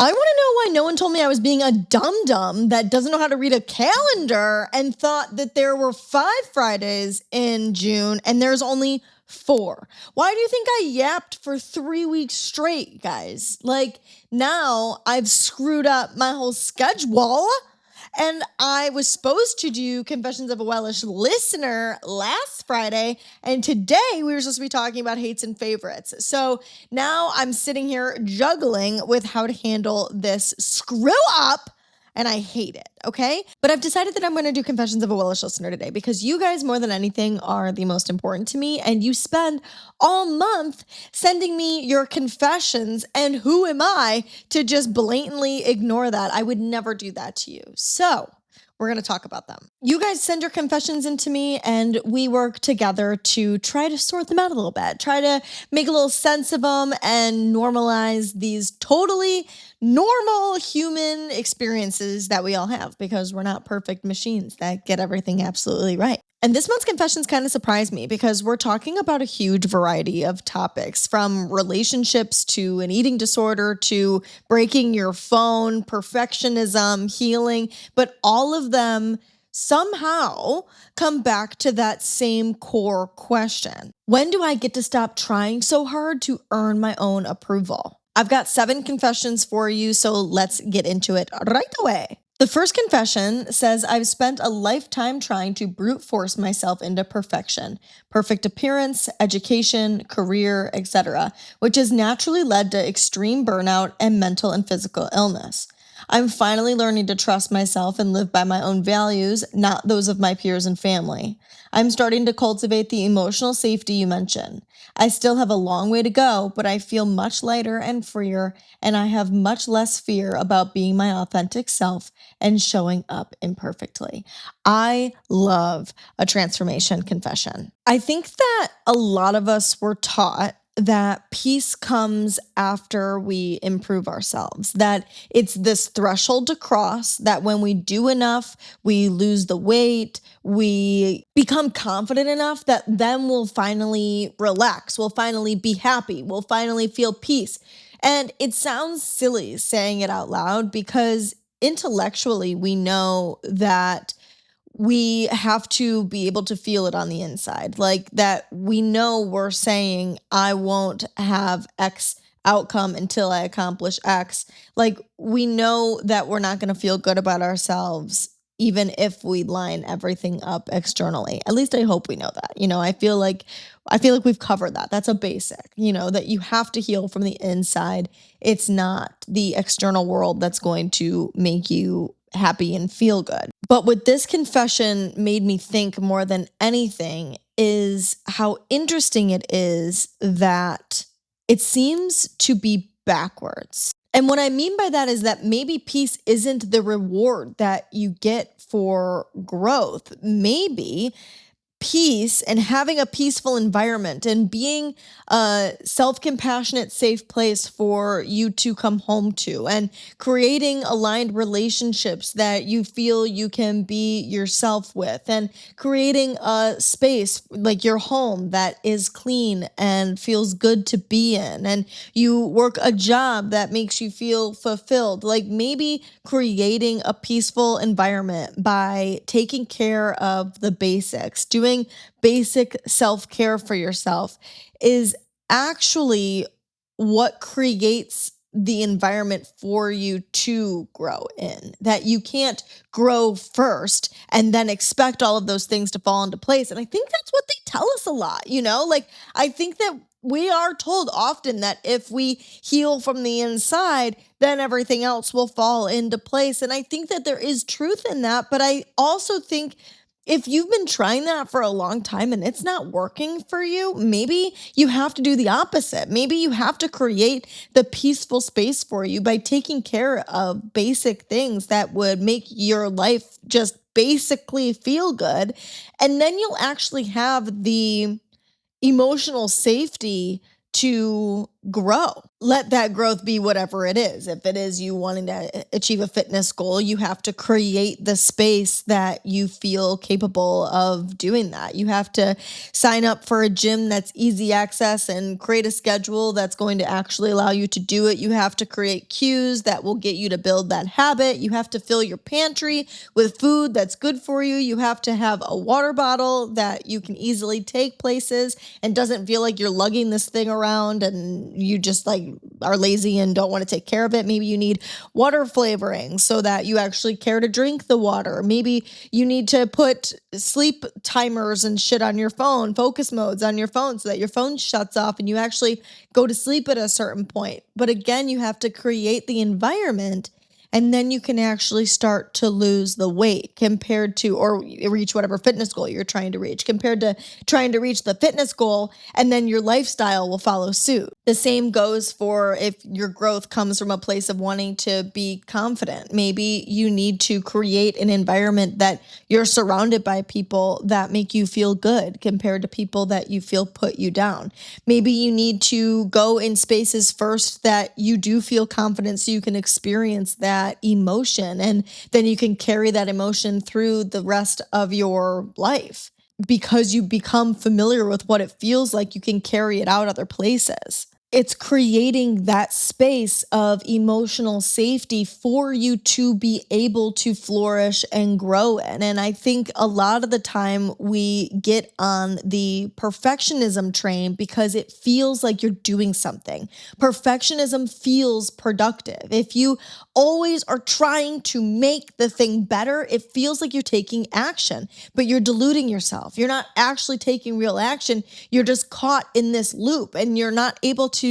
I want to know why no one told me I was being a dum-dum that doesn't know how to read a calendar and thought that there were 5 Fridays in June and there's only 4. Why do you think I yapped for 3 weeks straight, guys? Like, now I've screwed up my whole schedule. And I was supposed to do Confessions of a Wellish Listener last Friday, and today we were supposed to be talking about hates and favorites. So now I'm sitting here juggling with how to handle this screw up, and I hate it, okay? But I've decided that I'm going to do Confessions of a Wellish Listener today because you guys, more than anything, are the most important to me, and you spend all month sending me your confessions, and who am I to just blatantly ignore that? I would never do that to you. So we're going to talk about them. You guys send your confessions into me and we work together to try to sort them out a little bit, try to make a little sense of them and normalize these totally normal human experiences that we all have because we're not perfect machines that get everything absolutely right. And this month's confessions kind of surprised me because we're talking about a huge variety of topics, from relationships to an eating disorder to breaking your phone, perfectionism, healing, but all of them somehow come back to that same core question. When do I get to stop trying so hard to earn my own approval? I've got 7 confessions for you, so let's get into it right away. The first confession says, I've spent a lifetime trying to brute force myself into perfection, perfect appearance, education, career, etc., which has naturally led to extreme burnout and mental and physical illness. I'm finally learning to trust myself and live by my own values, not those of my peers and family. I'm starting to cultivate the emotional safety you mentioned. I still have a long way to go, but I feel much lighter and freer, and I have much less fear about being my authentic self and showing up imperfectly. I love a transformation confession. I think that a lot of us were taught that peace comes after we improve ourselves, that it's this threshold to cross, that when we do enough, we lose the weight, we become confident enough that then we'll finally relax, we'll finally be happy, we'll finally feel peace. And it sounds silly saying it out loud because intellectually we know that we have to be able to feel it on the inside, like that we know we're saying, I won't have X outcome until I accomplish X. Like we know that we're not going to feel good about ourselves, even if we line everything up externally. At least I hope we know that. I feel like we've covered that. That's a basic, that you have to heal from the inside. It's not the external world that's going to make you happy and feel good. But what this confession made me think more than anything is how interesting it is that it seems to be backwards. And what I mean by that is that maybe peace isn't the reward that you get for growth. Maybe peace and having a peaceful environment and being a self-compassionate, safe place for you to come home to, and creating aligned relationships that you feel you can be yourself with, and creating a space like your home that is clean and feels good to be in, and you work a job that makes you feel fulfilled. Like maybe creating a peaceful environment by taking care of the basics, doing basic self-care for yourself is actually what creates the environment for you to grow in. That you can't grow first and then expect all of those things to fall into place. And I think that's what they tell us a lot, like I think that we are told often that if we heal from the inside, then everything else will fall into place. And I think that there is truth in that, but I also think if you've been trying that for a long time and it's not working for you, maybe you have to do the opposite. Maybe you have to create the peaceful space for you by taking care of basic things that would make your life just basically feel good. And then you'll actually have the emotional safety to grow. Let that growth be whatever it is. If it is you wanting to achieve a fitness goal, you have to create the space that you feel capable of doing that. You have to sign up for a gym that's easy access and create a schedule that's going to actually allow you to do it. You have to create cues that will get you to build that habit. You have to fill your pantry with food that's good for you. You have to have a water bottle that you can easily take places and doesn't feel like you're lugging this thing around and you just like are lazy and don't want to take care of it. Maybe you need water flavoring so that you actually care to drink the water. Maybe you need to put sleep timers and shit on your phone, focus modes on your phone so that your phone shuts off and you actually go to sleep at a certain point. But again, you have to create the environment and then you can actually start to lose the weight compared to, or reach whatever fitness goal you're trying to reach, compared to trying to reach the fitness goal, and then your lifestyle will follow suit. The same goes for if your growth comes from a place of wanting to be confident. Maybe you need to create an environment that you're surrounded by people that make you feel good compared to people that you feel put you down. Maybe you need to go in spaces first that you do feel confident so you can experience that emotion and then you can carry that emotion through the rest of your life. Because you become familiar with what it feels like, you can carry it out other places. It's creating that space of emotional safety for you to be able to flourish and grow in. And I think a lot of the time we get on the perfectionism train because it feels like you're doing something. Perfectionism feels productive. If you always are trying to make the thing better, it feels like you're taking action, but you're deluding yourself. You're not actually taking real action. You're just caught in this loop and you're not able to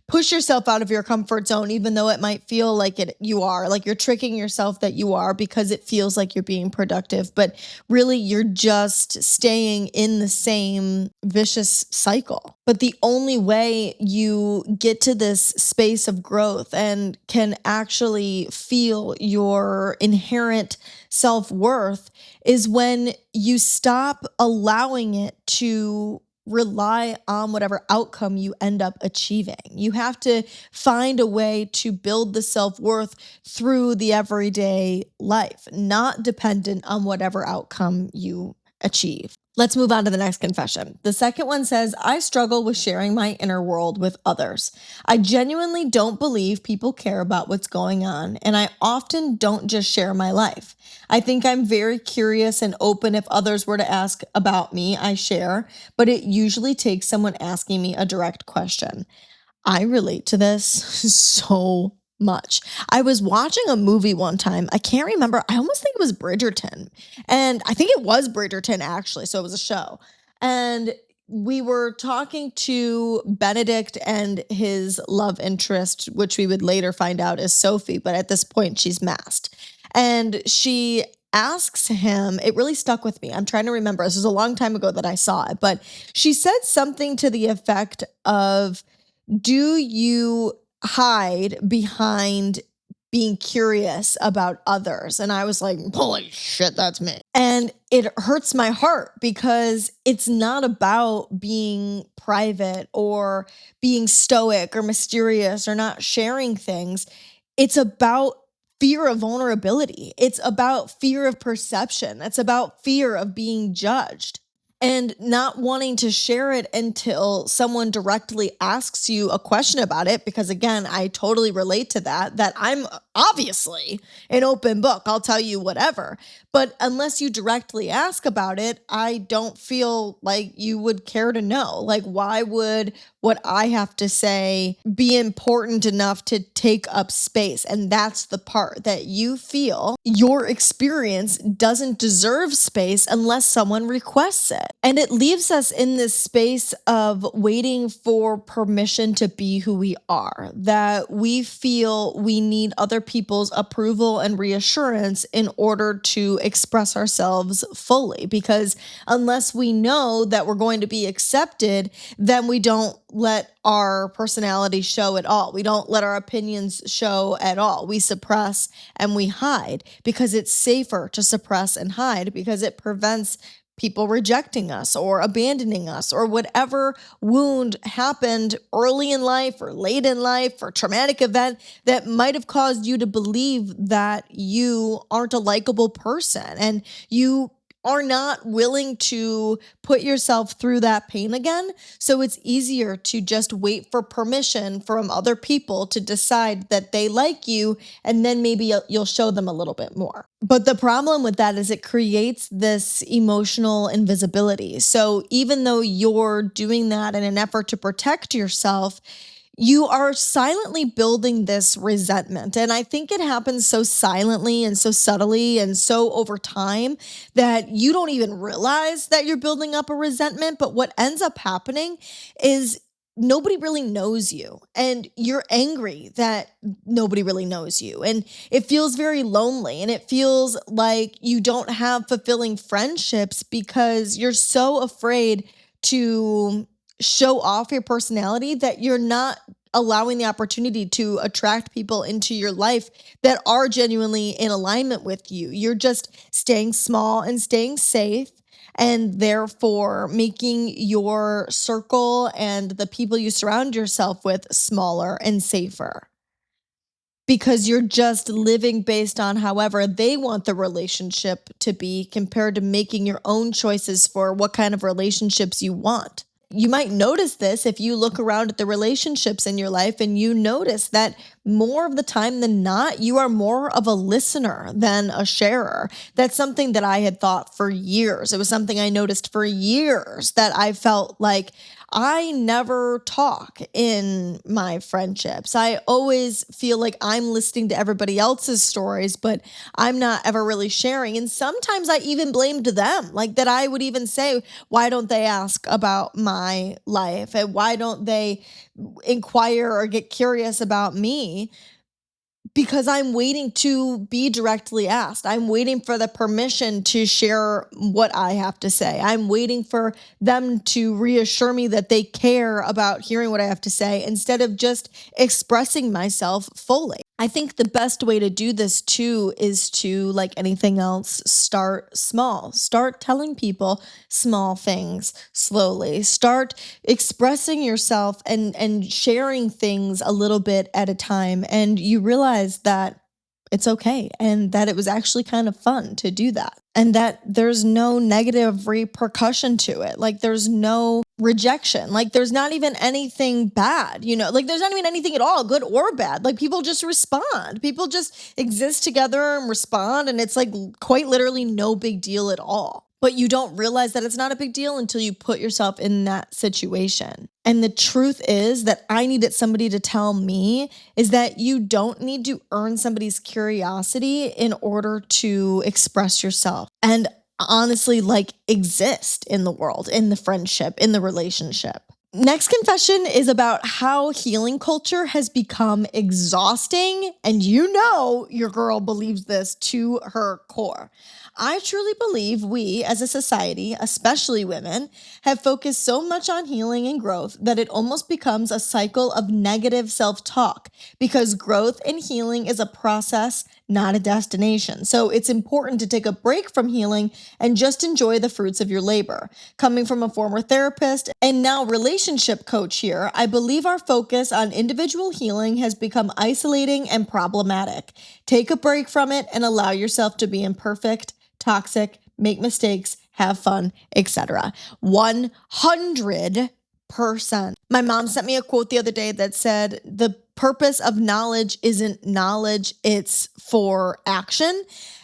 push yourself out of your comfort zone, even though it might feel like you are, like you're tricking yourself that you are because it feels like you're being productive, but really you're just staying in the same vicious cycle. But the only way you get to this space of growth and can actually feel your inherent self-worth is when you stop allowing it to rely on whatever outcome you end up achieving. You have to find a way to build the self-worth through the everyday life, not dependent on whatever outcome you achieve. Let's move on to the next confession. The second one says, I struggle with sharing my inner world with others. I genuinely don't believe people care about what's going on, and I often don't just share my life. I think I'm very curious and open. If others were to ask about me, I share, but it usually takes someone asking me a direct question. I relate to this so much. I was watching a movie one time. I can't remember. I almost think it was Bridgerton. And I think it was Bridgerton actually. So it was a show. And we were talking to Benedict and his love interest, which we would later find out is Sophie, but at this point she's masked. And she asks him, it really stuck with me. I'm trying to remember. This was a long time ago that I saw it, but she said something to the effect of, do you hide behind being curious about others? And I was like, holy shit, that's me. And it hurts my heart because it's not about being private or being stoic or mysterious or not sharing things. It's about fear of vulnerability. It's about fear of perception. It's about fear of being judged and not wanting to share it until someone directly asks you a question about it. Because again, I totally relate to that I'm obviously an open book. I'll tell you whatever. But unless you directly ask about it, I don't feel like you would care to know. Like, why would what I have to say be important enough to take up space? And that's the part that you feel your experience doesn't deserve space unless someone requests it. And it leaves us in this space of waiting for permission to be who we are, that we feel we need other people's approval and reassurance in order to express ourselves fully. Because unless we know that we're going to be accepted, then we don't let our personality show at all. We don't let our opinions show at all. We suppress and we hide because it's safer to suppress and hide because it prevents people rejecting us or abandoning us or whatever wound happened early in life or late in life or traumatic event that might have caused you to believe that you aren't a likable person and you are not willing to put yourself through that pain again. So it's easier to just wait for permission from other people to decide that they like you, and then maybe you'll show them a little bit more. But the problem with that is it creates this emotional invisibility. So even though you're doing that in an effort to protect yourself, you are silently building this resentment. And I think it happens so silently and so subtly and so over time that you don't even realize that you're building up a resentment. But what ends up happening is nobody really knows you and you're angry that nobody really knows you. And it feels very lonely and it feels like you don't have fulfilling friendships because you're so afraid to show off your personality that you're not allowing the opportunity to attract people into your life that are genuinely in alignment with you. You're just staying small and staying safe, and therefore making your circle and the people you surround yourself with smaller and safer. Because you're just living based on however they want the relationship to be compared to making your own choices for what kind of relationships you want. You might notice this if you look around at the relationships in your life and you notice that more of the time than not, you are more of a listener than a sharer. That's something that I had thought for years. It was something I noticed for years that I felt like I never talk in my friendships. I always feel like I'm listening to everybody else's stories, but I'm not ever really sharing. And sometimes I even blamed them, like that I would even say, why don't they ask about my life? And why don't they inquire or get curious about me? Because I'm waiting to be directly asked. I'm waiting for the permission to share what I have to say. I'm waiting for them to reassure me that they care about hearing what I have to say instead of just expressing myself fully. I think the best way to do this too is to, like anything else, start small. Start telling people small things slowly. Start expressing yourself and sharing things a little bit at a time. And you realize that it's okay and that it was actually kind of fun to do that. And that there's no negative repercussion to it. Like there's no rejection. Like there's not even anything bad, like there's not even anything at all, good or bad. Like people just respond. People just exist together and respond. And it's like quite literally no big deal at all. But you don't realize that it's not a big deal until you put yourself in that situation. And the truth is that I needed somebody to tell me is that you don't need to earn somebody's curiosity in order to express yourself and honestly, like, exist in the world, in the friendship, in the relationship. Next confession is about how healing culture has become exhausting. And your girl believes this to her core. I truly believe we as a society, especially women, have focused so much on healing and growth that it almost becomes a cycle of negative self-talk because growth and healing is a process, not a destination. So it's important to take a break from healing and just enjoy the fruits of your labor. Coming from a former therapist and now relationship coach here, I believe our focus on individual healing has become isolating and problematic. Take a break from it and allow yourself to be imperfect, toxic, make mistakes, have fun, etc. 100%. My mom sent me a quote the other day that said, the purpose of knowledge isn't knowledge, it's for action.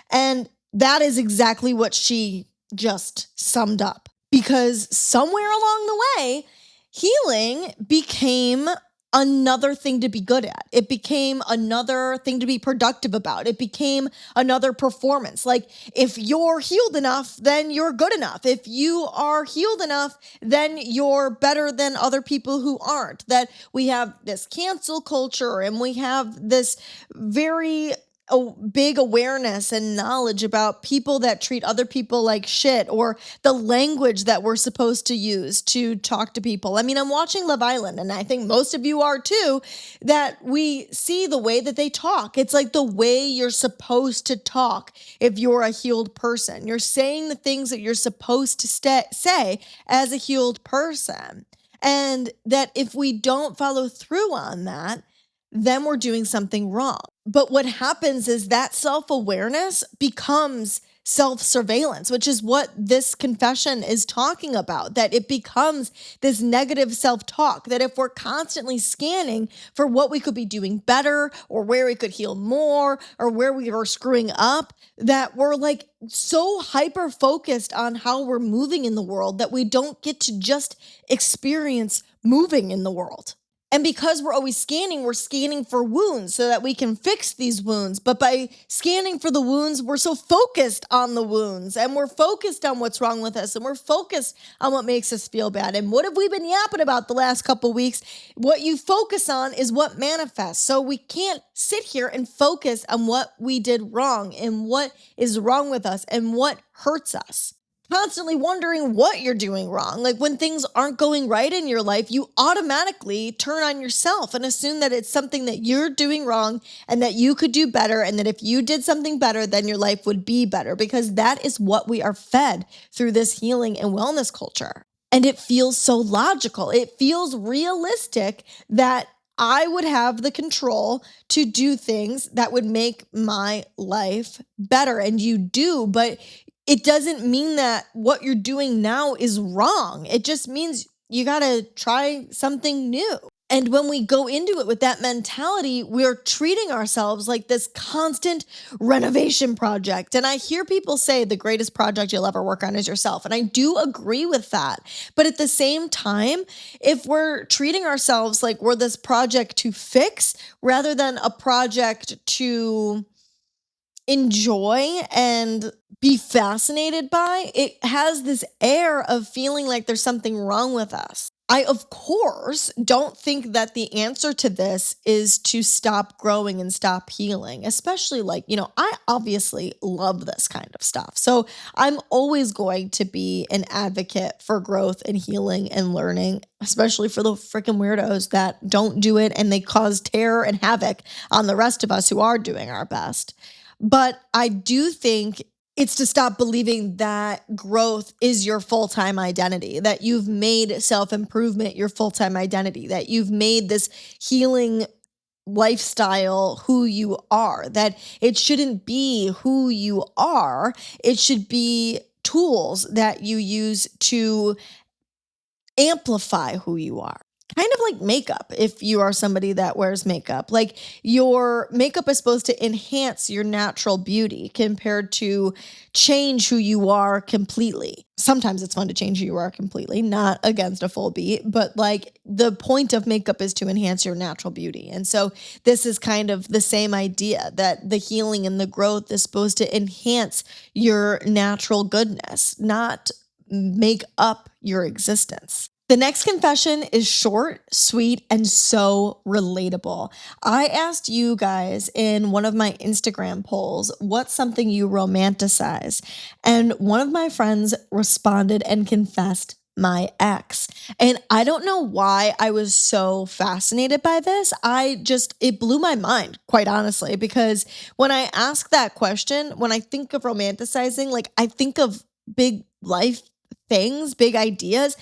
And that is exactly what she just summed up. Because somewhere along the way, healing became another thing to be good at. It became another thing to be productive about. It became another performance. Like if you're healed enough, then you're good enough. If you are healed enough, then you're better than other people who aren't. That we have this cancel culture and we have this very a big awareness and knowledge about people that treat other people like shit, or the language that we're supposed to use to talk to people. I mean, I'm watching Love Island, and I think most of you are too, that we see the way that they talk. It's like the way you're supposed to talk if you're a healed person. You're saying the things that you're supposed to say as a healed person. And that if we don't follow through on that, then we're doing something wrong. But what happens is that self-awareness becomes self-surveillance, which is what this confession is talking about, that it becomes this negative self-talk, that if we're constantly scanning for what we could be doing better, or where we could heal more, or where we are screwing up, that we're like so hyper focused on how we're moving in the world that we don't get to just experience moving in the world. And because we're scanning for wounds so that we can fix these wounds. But by scanning for the wounds, we're so focused on the wounds, and we're focused on what's wrong with us, and we're focused on what makes us feel bad. And what have we been yapping about the last couple weeks? What you focus on is what manifests. So we can't sit here and focus on what we did wrong and what is wrong with us and what hurts us. Constantly wondering what you're doing wrong. Like when things aren't going right in your life, you automatically turn on yourself and assume that it's something that you're doing wrong and that you could do better. And that if you did something better, then your life would be better, because that is what we are fed through this healing and wellness culture. And it feels so logical. It feels realistic that I would have the control to do things that would make my life better. And you do, but it doesn't mean that what you're doing now is wrong. It just means you got to try something new. And when we go into it with that mentality, we're treating ourselves like this constant renovation project. And I hear people say the greatest project you'll ever work on is yourself. And I do agree with that. But at the same time, if we're treating ourselves like we're this project to fix rather than a project to enjoy and be fascinated by, it has this air of feeling like there's something wrong with us. I, of course, don't think that the answer to this is to stop growing and stop healing, especially I obviously love this kind of stuff. So I'm always going to be an advocate for growth and healing and learning, especially for the freaking weirdos that don't do it and they cause terror and havoc on the rest of us who are doing our best. But I do think it's to stop believing that growth is your full-time identity, that you've made self-improvement your full-time identity, that you've made this healing lifestyle who you are, that it shouldn't be who you are. It should be tools that you use to amplify who you are. Kind of like makeup, if you are somebody that wears makeup. Like your makeup is supposed to enhance your natural beauty compared to change who you are completely. Sometimes it's fun to change who you are completely, not against a full beat, but like the point of makeup is to enhance your natural beauty. And so this is kind of the same idea, that the healing and the growth is supposed to enhance your natural goodness, not make up your existence. The next confession is short, sweet, and so relatable. I asked you guys in one of my Instagram polls, what's something you romanticize? And one of my friends responded and confessed, my ex. And I don't know why I was so fascinated by this. It blew my mind, quite honestly, because when I ask that question, when I think of romanticizing, like I think of big life things, big ideas.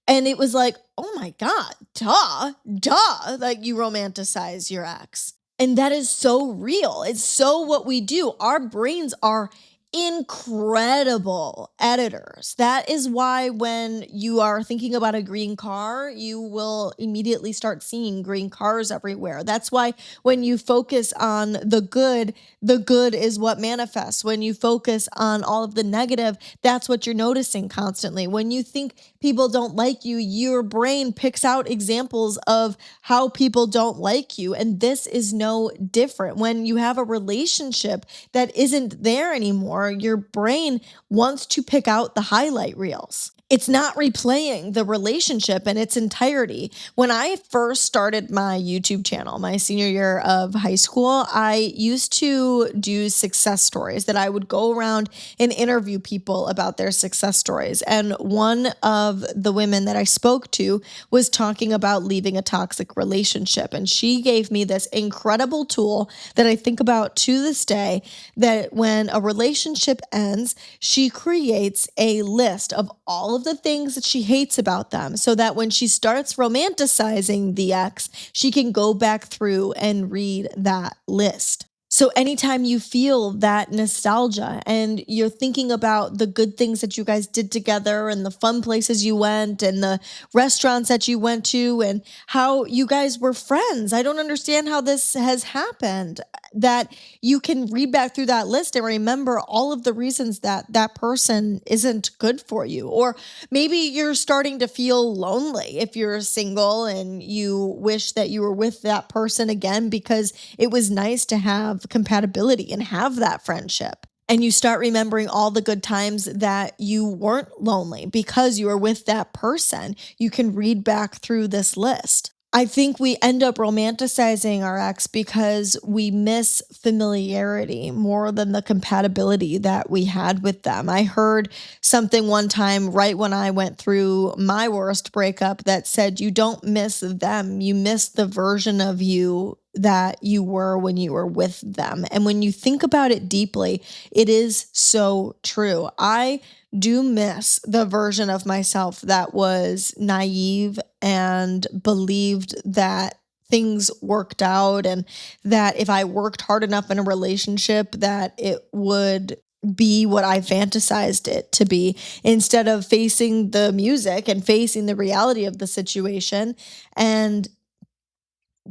And it was like, oh my God, duh, like you romanticize your ex. And that is so real. It's so what we do. Our brains are incredible editors. That is why when you are thinking about a green car, you will immediately start seeing green cars everywhere. That's why when you focus on the good is what manifests. When you focus on all of the negative, that's what you're noticing constantly. When you think people don't like you, your brain picks out examples of how people don't like you. And this is no different. When you have a relationship that isn't there anymore, your brain wants to pick out the highlight reels. It's not replaying the relationship in its entirety. When I first started my YouTube channel, my senior year of high school, I used to do success stories that I would go around and interview people about their success stories. And one of the women that I spoke to was talking about leaving a toxic relationship. And she gave me this incredible tool that I think about to this day, that when a relationship ends, she creates a list of all of the things that she hates about them so that when she starts romanticizing the ex, she can go back through and read that list. So anytime you feel that nostalgia and you're thinking about the good things that you guys did together and the fun places you went and the restaurants that you went to and how you guys were friends. I don't understand how this has happened. That you can read back through that list and remember all of the reasons that that person isn't good for you. Or maybe you're starting to feel lonely if you're single and you wish that you were with that person again because it was nice to have compatibility and have that friendship. And you start remembering all the good times that you weren't lonely because you were with that person. You can read back through this list. I think we end up romanticizing our ex because we miss familiarity more than the compatibility that we had with them. I heard something one time right when I went through my worst breakup that said, you don't miss them, you miss the version of you that you were when you were with them. And when you think about it deeply, it is so true. I do miss the version of myself that was naive and believed that things worked out and that if I worked hard enough in a relationship that it would be what I fantasized it to be, instead of facing the music and facing the reality of the situation and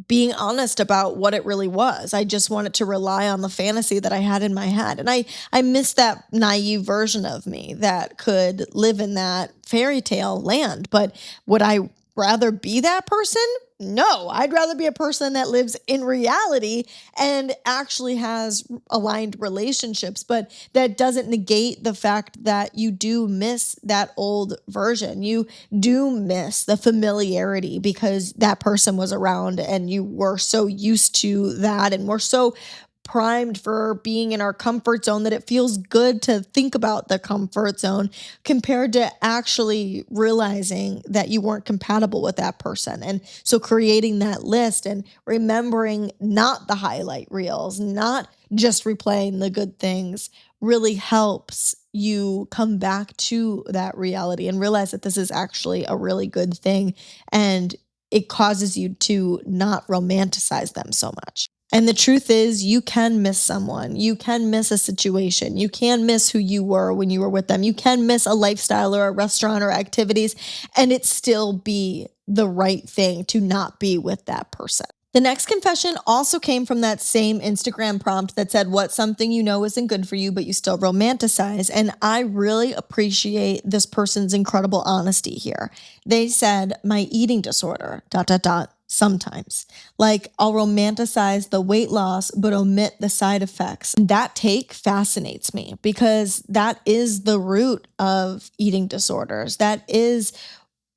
being honest about what it really was. I just wanted to rely on the fantasy that I had in my head. And I miss that naive version of me that could live in that fairy tale land. But would I rather be that person? No, I'd rather be a person that lives in reality and actually has aligned relationships, but that doesn't negate the fact that you do miss that old version. You do miss the familiarity because that person was around and you were so used to that and we're so primed for being in our comfort zone that it feels good to think about the comfort zone compared to actually realizing that you weren't compatible with that person. And so creating that list and remembering not the highlight reels, not just replaying the good things really helps you come back to that reality and realize that this is actually a really good thing. And it causes you to not romanticize them so much. And the truth is, you can miss someone. You can miss a situation. You can miss who you were when you were with them. You can miss a lifestyle or a restaurant or activities, and it still be the right thing to not be with that person. The next confession also came from that same Instagram prompt that said, what's something you know isn't good for you, but you still romanticize? And I really appreciate this person's incredible honesty here. They said, my eating disorder, dot, dot, dot, sometimes. Like, I'll romanticize the weight loss, but omit the side effects. That take fascinates me because that is the root of eating disorders. That is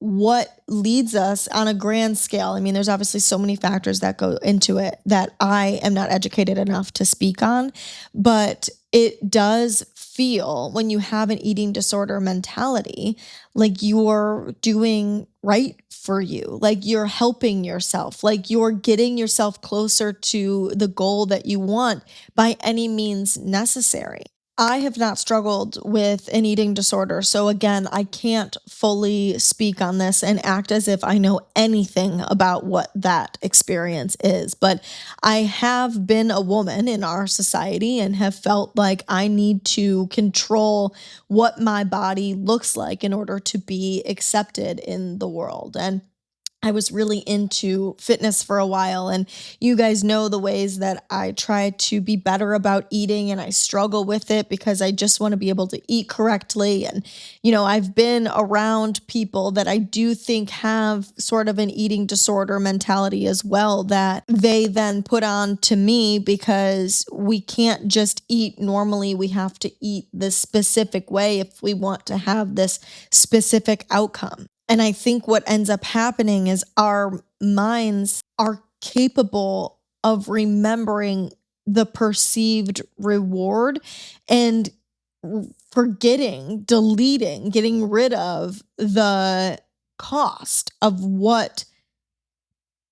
what leads us on a grand scale. I mean, there's obviously so many factors that go into it that I am not educated enough to speak on, but it does feel when you have an eating disorder mentality, like you're doing right for you, like you're helping yourself, like you're getting yourself closer to the goal that you want by any means necessary. I have not struggled with an eating disorder. So again, I can't fully speak on this and act as if I know anything about what that experience is. But I have been a woman in our society and have felt like I need to control what my body looks like in order to be accepted in the world. And I was really into fitness for a while, and you guys know the ways that I try to be better about eating, and I struggle with it because I just want to be able to eat correctly. And, I've been around people that I do think have sort of an eating disorder mentality as well that they then put on to me because we can't just eat normally. We have to eat this specific way if we want to have this specific outcome. And I think what ends up happening is our minds are capable of remembering the perceived reward and forgetting, deleting, getting rid of the cost of what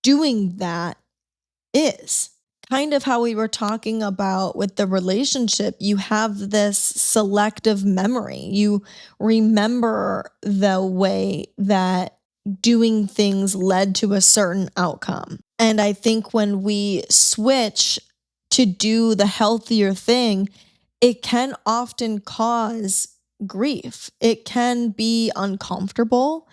doing that is. Kind of how we were talking about with the relationship, you have this selective memory. You remember the way that doing things led to a certain outcome. And I think when we switch to do the healthier thing, it can often cause grief. It can be uncomfortable.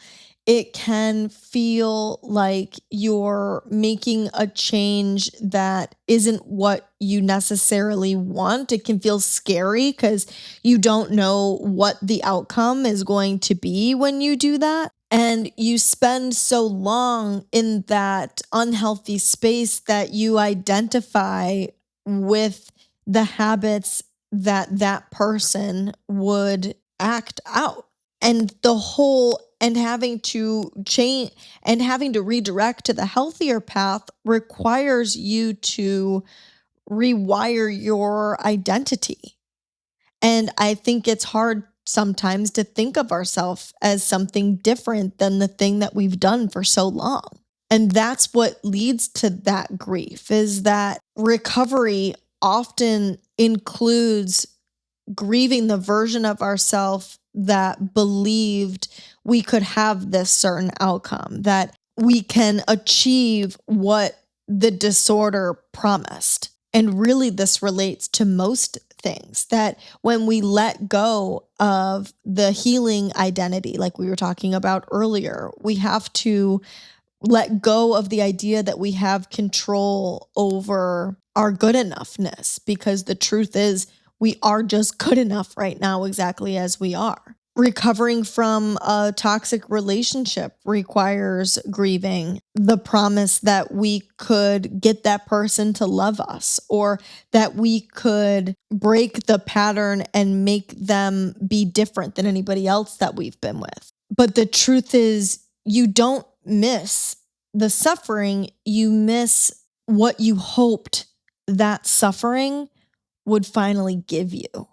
It can feel like you're making a change that isn't what you necessarily want. It can feel scary because you don't know what the outcome is going to be when you do that. And you spend so long in that unhealthy space that you identify with the habits that that person would act out. And the whole and having to change and having to redirect to the healthier path requires you to rewire your identity. And I think it's hard sometimes to think of ourselves as something different than the thing that we've done for so long. And that's what leads to that grief, is that recovery often includes grieving the version of ourselves that believed we could have this certain outcome, that we can achieve what the disorder promised. And really, this relates to most things, that when we let go of the healing identity, like we were talking about earlier, we have to let go of the idea that we have control over our good enoughness, because the truth is we are just good enough right now, exactly as we are. Recovering from a toxic relationship requires grieving the promise that we could get that person to love us, or that we could break the pattern and make them be different than anybody else that we've been with. But the truth is, you don't miss the suffering, you miss what you hoped that suffering would finally give you.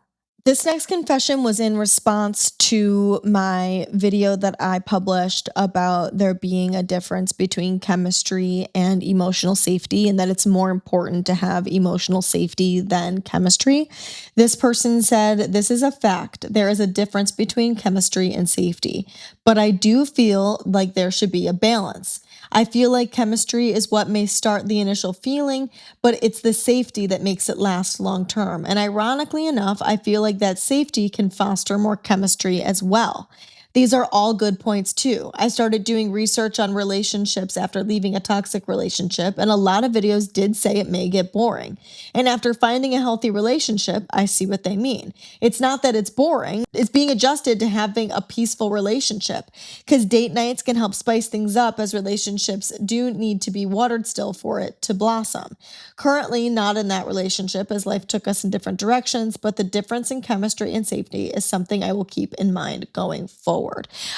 This next confession was in response to my video that I published about there being a difference between chemistry and emotional safety, and that it's more important to have emotional safety than chemistry. This person said, "This is a fact. There is a difference between chemistry and safety, but I do feel like there should be a balance. I feel like chemistry is what may start the initial feeling, but it's the safety that makes it last long term. And ironically enough, I feel like that safety can foster more chemistry as well." These are all good points too. I started doing research on relationships after leaving a toxic relationship, and a lot of videos did say it may get boring. And after finding a healthy relationship, I see what they mean. It's not that it's boring, it's being adjusted to having a peaceful relationship, because date nights can help spice things up, as relationships do need to be watered still for it to blossom. Currently not in that relationship, as life took us in different directions, but the difference in chemistry and safety is something I will keep in mind going forward.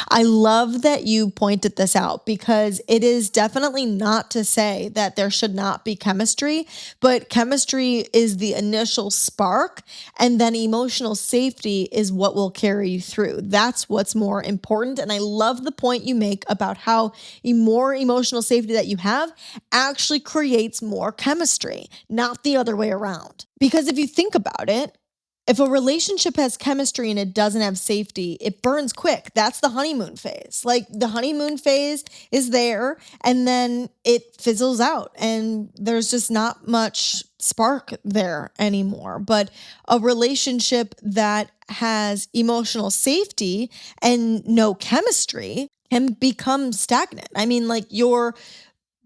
I love that you pointed this out, because it is definitely not to say that there should not be chemistry, but chemistry is the initial spark, and then emotional safety is what will carry you through. That's what's more important. And I love the point you make about how more emotional safety that you have actually creates more chemistry, not the other way around. Because if you think about it, if a relationship has chemistry and it doesn't have safety, it burns quick. That's the honeymoon phase. Like, the honeymoon phase is there, and then it fizzles out, and there's just not much spark there anymore. But a relationship that has emotional safety and no chemistry can become stagnant. I mean, like you're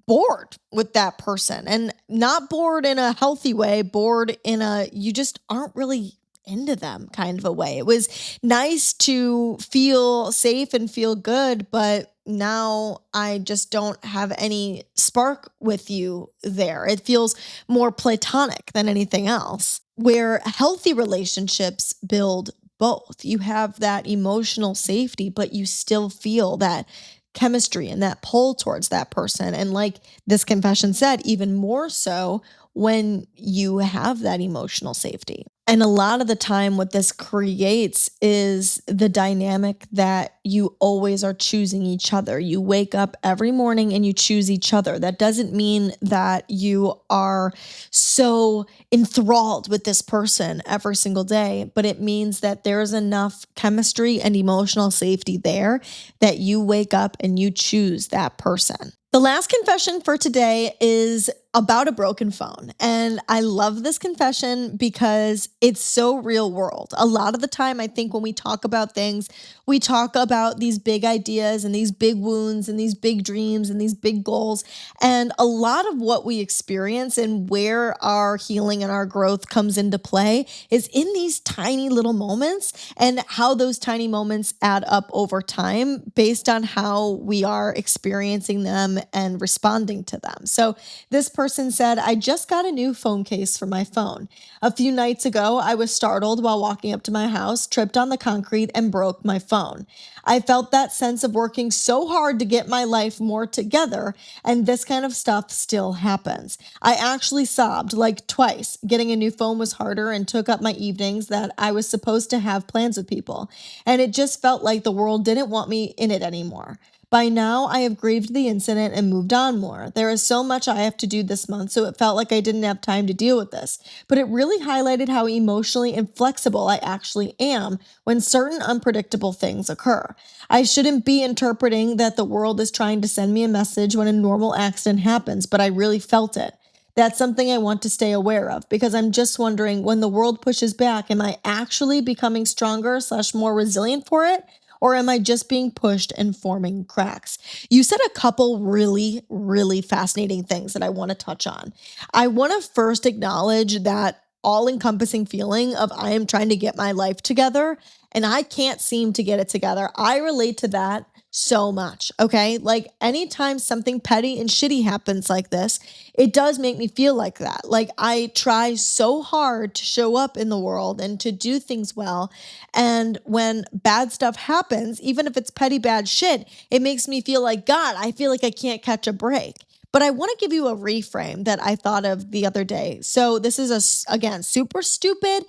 bored with that person and not bored in a healthy way, bored in a you just aren't really into them kind of a way. It was nice to feel safe and feel good, but now I just don't have any spark with you there. It feels more platonic than anything else. Where healthy relationships build both. You have that emotional safety, but you still feel that chemistry and that pull towards that person. And like this confession said, even more so when you have that emotional safety. And a lot of the time, what this creates is the dynamic that you always are choosing each other. You wake up every morning and you choose each other. That doesn't mean that you are so enthralled with this person every single day, but it means that there's enough chemistry and emotional safety there that you wake up and you choose that person. The last confession for today is about a broken phone. And I love this confession because it's so real world. A lot of the time, I think when we talk about things, we talk about these big ideas and these big wounds and these big dreams and these big goals. And a lot of what we experience and where our healing and our growth comes into play is in these tiny little moments and how those tiny moments add up over time based on how we are experiencing them and responding to them. So this person said, I just got a new phone case for my phone. A few nights ago, I was startled while walking up to my house, tripped on the concrete, and broke my phone. I felt that sense of working so hard to get my life more together, and this kind of stuff still happens. I actually sobbed like twice. Getting a new phone was harder and took up my evenings that I was supposed to have plans with people, and it just felt like the world didn't want me in it anymore. By now, I have grieved the incident and moved on more. There is so much I have to do this month, so it felt like I didn't have time to deal with this. But it really highlighted how emotionally inflexible I actually am when certain unpredictable things occur. I shouldn't be interpreting that the world is trying to send me a message when a normal accident happens, but I really felt it. That's something I want to stay aware of because I'm just wondering when the world pushes back, am I actually becoming stronger / more resilient for it? Or am I just being pushed and forming cracks? You said a couple really, really fascinating things that I want to touch on. I want to first acknowledge that all encompassing feeling of I am trying to get my life together and I can't seem to get it together. I relate to that so much. Okay. Like anytime something petty and shitty happens like this, it does make me feel like that. Like I try so hard to show up in the world and to do things well. And when bad stuff happens, even if it's petty bad shit, it makes me feel like, God, I feel like I can't catch a break. But I want to give you a reframe that I thought of the other day. So this is again, super stupid,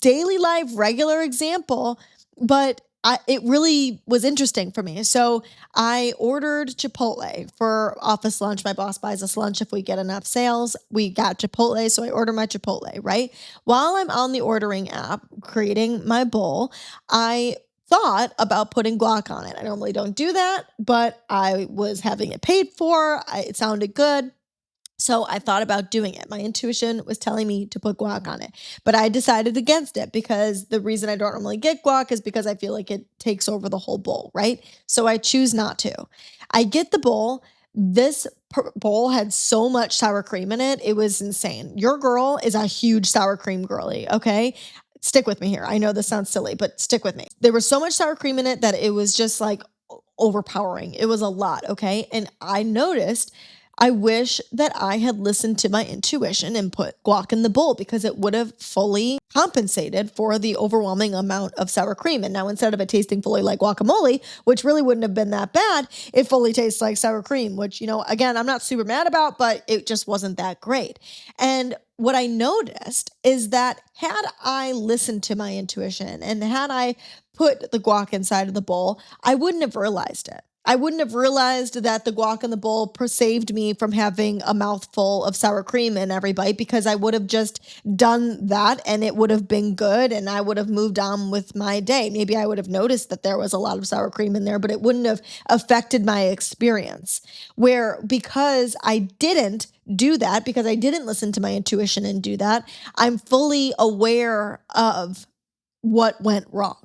daily life, regular example, but it really was interesting for me. So I ordered Chipotle for office lunch. My boss buys us lunch if we get enough sales. We got Chipotle, so I order my Chipotle, right? While I'm on the ordering app creating my bowl, I thought about putting guac on it. I normally don't do that, but I was having it paid for. It sounded good. So I thought about doing it. My intuition was telling me to put guac on it, but I decided against it because the reason I don't normally get guac is because I feel like it takes over the whole bowl, right? So I choose not to. I get the bowl. This bowl had so much sour cream in it. It was insane. Your girl is a huge sour cream girly, okay? Stick with me here. I know this sounds silly, but stick with me. There was so much sour cream in it that it was just like overpowering. It was a lot, okay? And I noticed I wish that I had listened to my intuition and put guac in the bowl because it would have fully compensated for the overwhelming amount of sour cream. And now instead of it tasting fully like guacamole, which really wouldn't have been that bad, it fully tastes like sour cream, which, again, I'm not super mad about, but it just wasn't that great. And what I noticed is that had I listened to my intuition and had I put the guac inside of the bowl, I wouldn't have realized it. I wouldn't have realized that the guac in the bowl saved me from having a mouthful of sour cream in every bite because I would have just done that and it would have been good and I would have moved on with my day. Maybe I would have noticed that there was a lot of sour cream in there, but it wouldn't have affected my experience. Where because I didn't do that, because I didn't listen to my intuition and do that, I'm fully aware of what went wrong.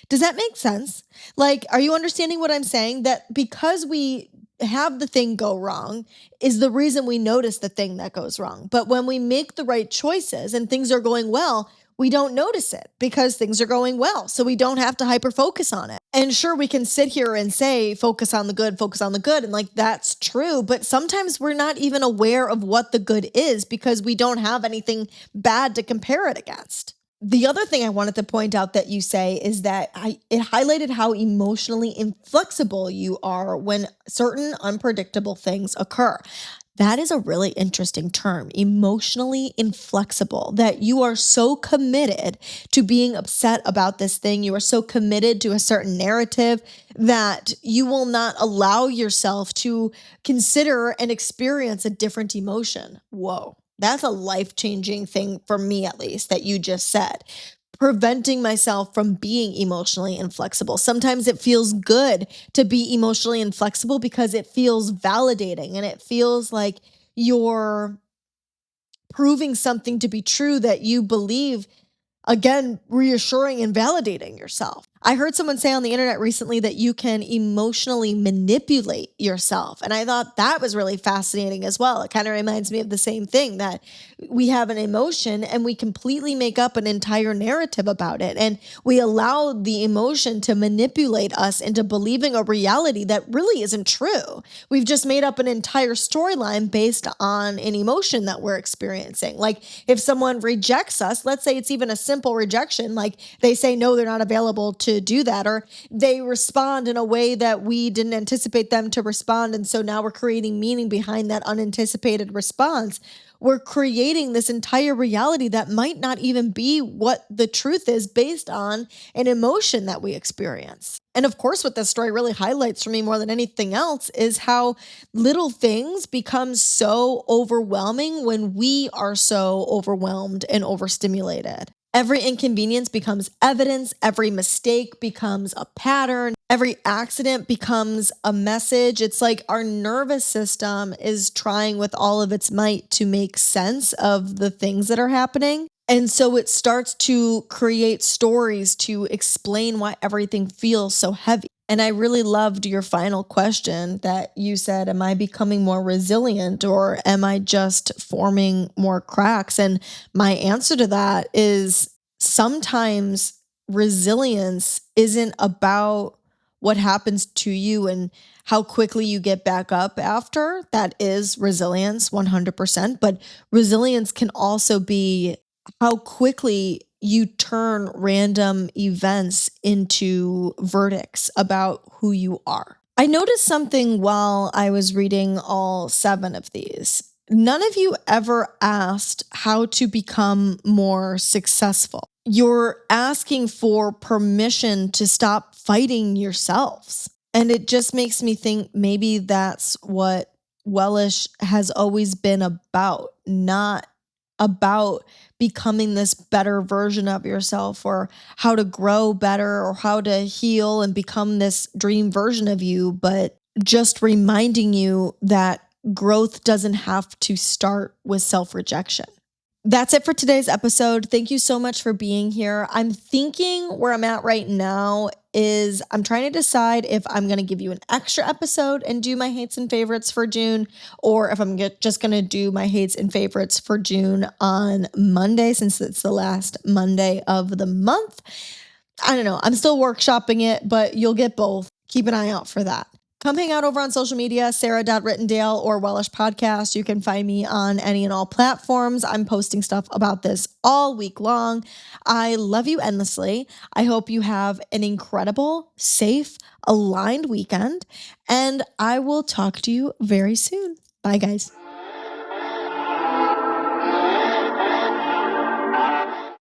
Does that make sense? Like, are you understanding what I'm saying? That because we have the thing go wrong is the reason we notice the thing that goes wrong. But when we make the right choices and things are going well, we don't notice it because things are going well. So we don't have to hyper focus on it. And sure, we can sit here and say, focus on the good, focus on the good. And like, that's true. But sometimes we're not even aware of what the good is because we don't have anything bad to compare it against. The other thing I wanted to point out that you say is that it highlighted how emotionally inflexible you are when certain unpredictable things occur. That is a really interesting term, emotionally inflexible, that you are so committed to being upset about this thing. You are so committed to a certain narrative that you will not allow yourself to consider and experience a different emotion. Whoa. That's a life-changing thing for me, at least, that you just said. Preventing myself from being emotionally inflexible. Sometimes it feels good to be emotionally inflexible because it feels validating and it feels like you're proving something to be true that you believe, again, reassuring and validating yourself. I heard someone say on the internet recently that you can emotionally manipulate yourself. And I thought that was really fascinating as well. It kind of reminds me of the same thing, that we have an emotion and we completely make up an entire narrative about it. And we allow the emotion to manipulate us into believing a reality that really isn't true. We've just made up an entire storyline based on an emotion that we're experiencing. Like if someone rejects us, let's say it's even a simple rejection, like they say, no, they're not available to do that, or they respond in a way that we didn't anticipate them to respond. And so now we're creating meaning behind that unanticipated response. We're creating this entire reality that might not even be what the truth is based on an emotion that we experience. And of course, what this story really highlights for me more than anything else is how little things become so overwhelming when we are so overwhelmed and overstimulated. Every inconvenience becomes evidence. Every mistake becomes a pattern. Every accident becomes a message. It's like our nervous system is trying with all of its might to make sense of the things that are happening. And so it starts to create stories to explain why everything feels so heavy. And I really loved your final question that you said, am I becoming more resilient or am I just forming more cracks? And my answer to that is sometimes resilience isn't about what happens to you and how quickly you get back up after. That is resilience 100%. But resilience can also be how quickly you turn random events into verdicts about who you are. I noticed something while I was reading all 7 of these. None of you ever asked how to become more successful. You're asking for permission to stop fighting yourselves. And it just makes me think maybe that's what Wellish has always been about, not about becoming this better version of yourself or how to grow better or how to heal and become this dream version of you, but just reminding you that growth doesn't have to start with self-rejection. That's it for today's episode. Thank you so much for being here. I'm thinking where I'm at right now is I'm trying to decide if I'm going to give you an extra episode and do my hates and favorites for June, or if I'm just going to do my hates and favorites for June on Monday, since it's the last Monday of the month. I don't know. I'm still workshopping it, but you'll get both. Keep an eye out for that. Come hang out over on social media, Sarah.Rittendale or Wellish Podcast. You can find me on any and all platforms. I'm posting stuff about this all week long. I love you endlessly. I hope you have an incredible, safe, aligned weekend, and I will talk to you very soon. Bye, guys.